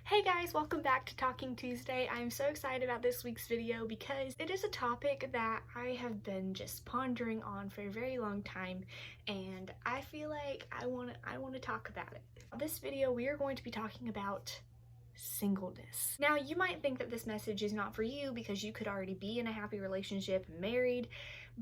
Hey guys, welcome back to Talking Tuesday. I'm so excited about this week's video because it is a topic that I have been just pondering on for a very long time, and I feel like I want to talk about it. This video we are going to be talking about singleness. Now, you might think that this message is not for you because you could already be in a happy relationship and married,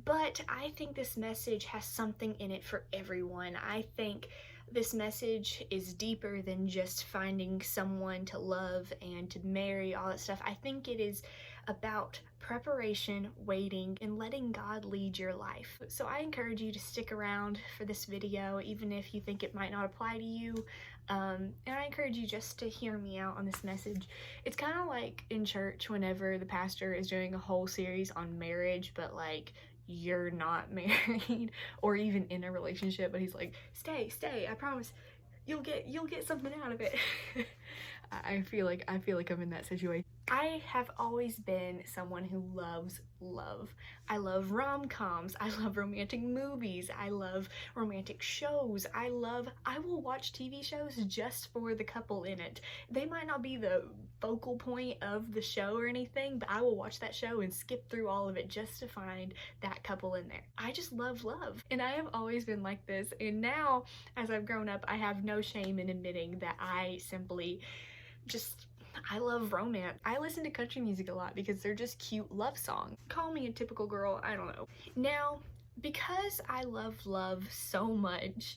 but I think this message has something in it for everyone. I think this message is deeper than just finding someone to love and to marry, all that stuff. I think it is about preparation, waiting, and letting God lead your life. So I encourage you to stick around for this video, even if you think it might not apply to you. And I encourage you just to hear me out on this message. It's kind of like in church whenever the pastor is doing a whole series on marriage, but like you're not married or even in a relationship, but he's like, stay, I promise you'll get something out of it. I feel like I'm in that situation. I have always been someone who loves love. I love rom-coms, I love romantic movies, I love romantic shows, I will watch TV shows just for the couple in it. They might not be the focal point of the show or anything, but I will watch that show and skip through all of it just to find that couple in there. I just love love, and I have always been like this, and now as I've grown up I have no shame in admitting that I simply I love romance. I listen to country music a lot because they're just cute love songs. Call me a typical girl, I don't know. Now, because I love love so much,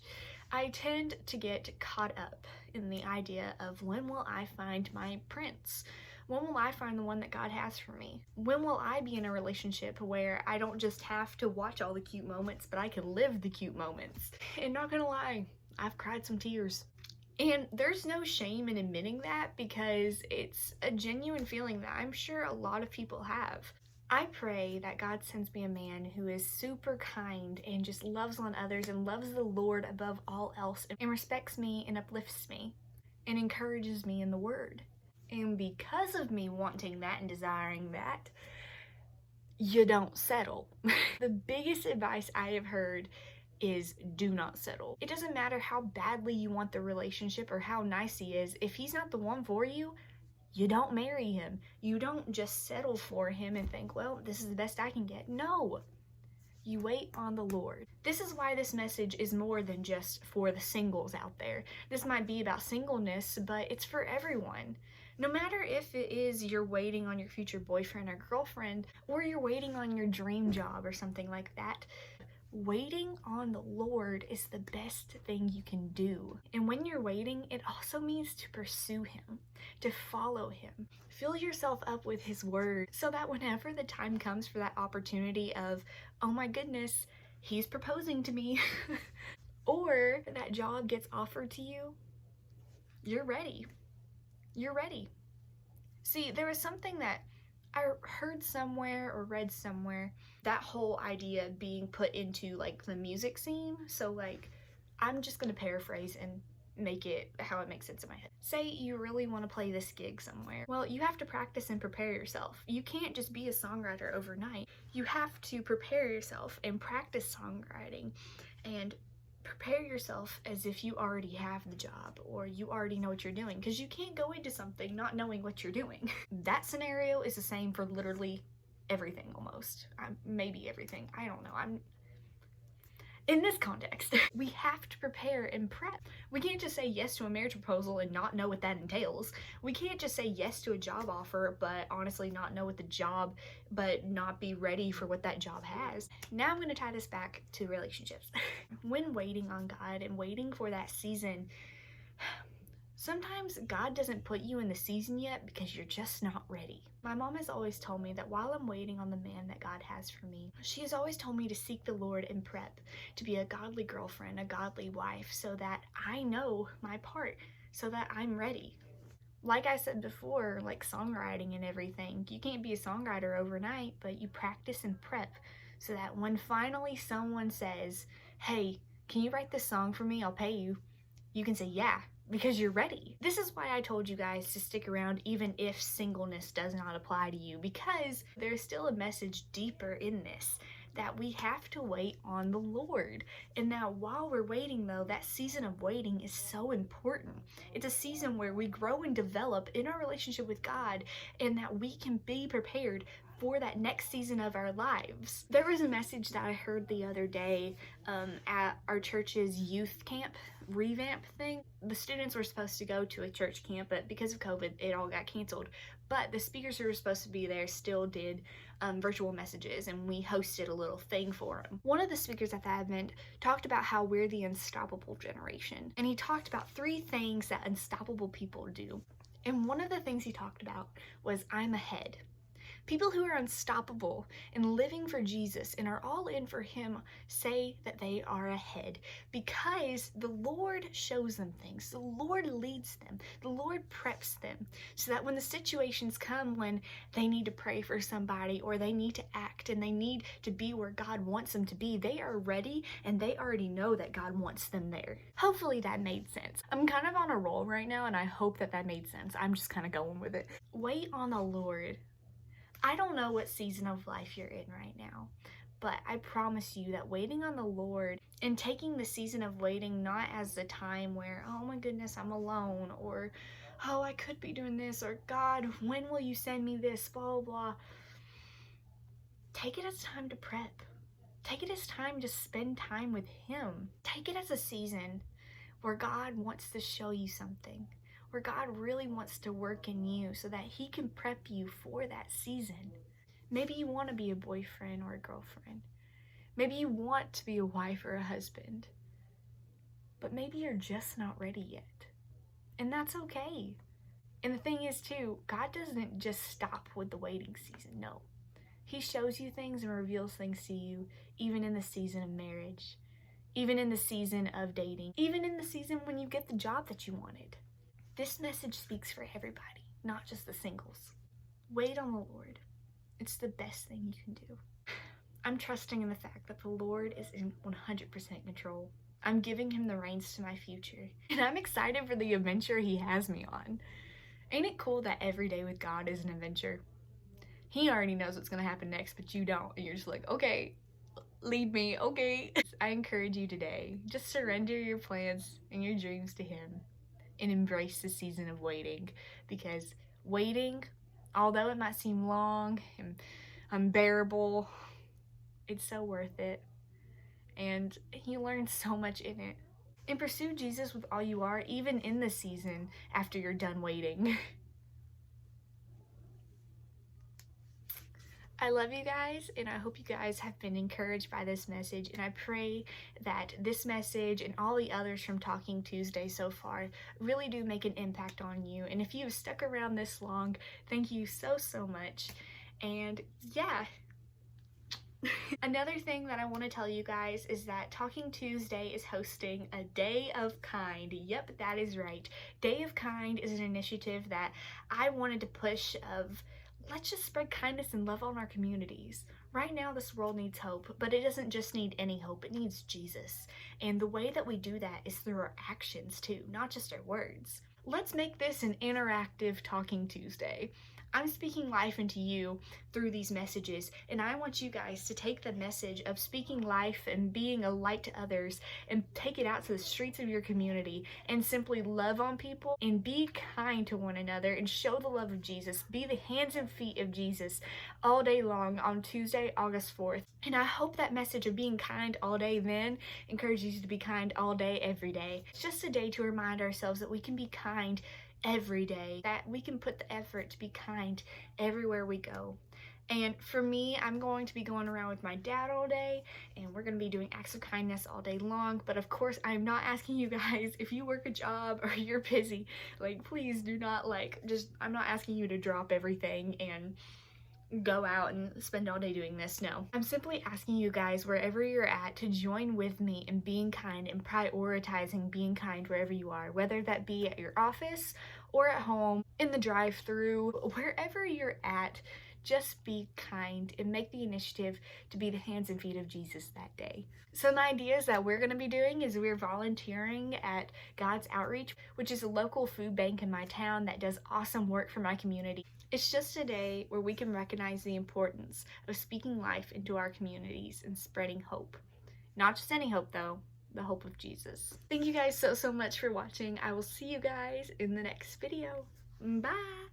I tend to get caught up in the idea of when will I find my prince? When will I find the one that God has for me? When will I be in a relationship where I don't just have to watch all the cute moments, but I can live the cute moments? And not gonna lie, I've cried some tears. And there's no shame in admitting that because it's a genuine feeling that I'm sure a lot of people have. I pray that God sends me a man who is super kind and just loves on others and loves the Lord above all else and respects me and uplifts me and encourages me in the Word. And because of me wanting that and desiring that, you don't settle. The biggest advice I have heard is do not settle. It doesn't matter how badly you want the relationship or how nice he is. If he's not the one for you, you don't marry him. You don't just settle for him and think, well, this is the best I can get. No, you wait on the Lord. This is why this message is more than just for the singles out there. This might be about singleness, but it's for everyone. No matter if it is you're waiting on your future boyfriend or girlfriend, or you're waiting on your dream job or something like that, waiting on the Lord is the best thing you can do. And when you're waiting, it also means to pursue him, to follow him. Fill yourself up with his word so that whenever the time comes for that opportunity of, oh my goodness, he's proposing to me, or that job gets offered to you, you're ready. You're ready. See, there was something that I heard somewhere or read somewhere, that whole idea being put into like the music scene. So like, I'm just gonna paraphrase and make it how it makes sense in my head. Say you really want to play this gig somewhere. Well, you have to practice and prepare yourself. You can't just be a songwriter overnight. You have to prepare yourself and practice songwriting and prepare yourself as if you already have the job or you already know what you're doing, because you can't go into something not knowing what you're doing. That scenario is the same for literally everything almost. Maybe everything. I don't know. In this context, we have to prepare and prep. We can't just say yes to a marriage proposal and not know what that entails. We can't just say yes to a job offer, but honestly not know what the job, but not be ready for what that job has. Now I'm gonna tie this back to relationships. When waiting on God and waiting for that season, sometimes God doesn't put you in the season yet because you're just not ready. My mom has always told me that while I'm waiting on the man that God has for me, she has always told me to seek the Lord and prep, to be a godly girlfriend, a godly wife, so that I know my part, so that I'm ready. Like I said before, like songwriting and everything, you can't be a songwriter overnight, but you practice and prep so that when finally someone says, hey, can you write this song for me? I'll pay you. You can say yeah, because you're ready. This is why I told you guys to stick around even if singleness does not apply to you, because there's still a message deeper in this that we have to wait on the Lord. And that while we're waiting though, that season of waiting is so important. It's a season where we grow and develop in our relationship with God, and that we can be prepared for that next season of our lives. There was a message that I heard the other day at our church's youth camp revamp thing. The students were supposed to go to a church camp, but because of COVID, it all got canceled. But the speakers who were supposed to be there still did virtual messages, and we hosted a little thing for them. One of the speakers at that event talked about how we're the unstoppable generation, and he talked about 3 things that unstoppable people do. And one of the things he talked about was, I'm ahead. People who are unstoppable and living for Jesus and are all in for him say that they are ahead because the Lord shows them things. The Lord leads them. The Lord preps them so that when the situations come when they need to pray for somebody or they need to act and they need to be where God wants them to be, they are ready and they already know that God wants them there. Hopefully that made sense. I'm kind of on a roll right now and I hope that made sense. I'm just kind of going with it. Wait on the Lord. I don't know what season of life you're in right now, but I promise you that waiting on the Lord and taking the season of waiting not as the time where, oh my goodness, I'm alone, or oh, I could be doing this, or God, when will you send me this, blah, blah. Take it as time to prep. Take it as time to spend time with him. Take it as a season where God wants to show you something, where God really wants to work in you so that he can prep you for that season. Maybe you want to be a boyfriend or a girlfriend. Maybe you want to be a wife or a husband. But maybe you're just not ready yet. And that's okay. And the thing is too, God doesn't just stop with the waiting season, no. He shows you things and reveals things to you, even in the season of marriage, even in the season of dating, even in the season when you get the job that you wanted. This message speaks for everybody, not just the singles. Wait on the Lord. It's the best thing you can do. I'm trusting in the fact that the Lord is in 100% control. I'm giving him the reins to my future, and I'm excited for the adventure he has me on. Ain't it cool that every day with God is an adventure? He already knows what's going to happen next, but you don't. And you're just like, okay, lead me, okay. I encourage you today, just surrender your plans and your dreams to him. And embrace the season of waiting, because waiting, although it might seem long and unbearable, it's so worth it, and you learn so much in it. And pursue Jesus with all you are, even in the season after you're done waiting. I love you guys, and I hope you guys have been encouraged by this message, and I pray that this message and all the others from Talking Tuesday so far really do make an impact on you. And if you've stuck around this long, thank you so much. And yeah. Another thing that I want to tell you guys is that Talking Tuesday is hosting a Day of Kind. Yep, that is right. Day of Kind is an initiative that I wanted to push of, let's just spread kindness and love on our communities. Right now, this world needs hope, but it doesn't just need any hope, it needs Jesus. And the way that we do that is through our actions too, not just our words. Let's make this an interactive Talking Tuesday. I'm speaking life into you through these messages, and I want you guys to take the message of speaking life and being a light to others and take it out to the streets of your community and simply love on people and be kind to one another and show the love of Jesus. Be the hands and feet of Jesus all day long on Tuesday, August 4th. And I hope that message of being kind all day then encourages you to be kind all day, every day. It's just a day to remind ourselves that we can be kind every day, that we can put the effort to be kind everywhere we go. And for me, I'm going to be going around with my dad all day, and we're going to be doing acts of kindness all day long. But of course, I'm not asking you guys, if you work a job or you're busy, like, please do not, I'm not asking you to drop everything and go out and spend all day doing this. No, I'm simply asking you guys, wherever you're at, to join with me in being kind and prioritizing being kind wherever you are, whether that be at your office or at home, in the drive-thru, wherever you're at. just be kind and make the initiative to be the hands and feet of Jesus that day. Some ideas that we're going to be doing is we're volunteering at God's Outreach, which is a local food bank in my town that does awesome work for my community. It's just a day where we can recognize the importance of speaking life into our communities and spreading hope. Not just any hope though, the hope of Jesus. Thank you guys so much for watching. I will see you guys in the next video. Bye!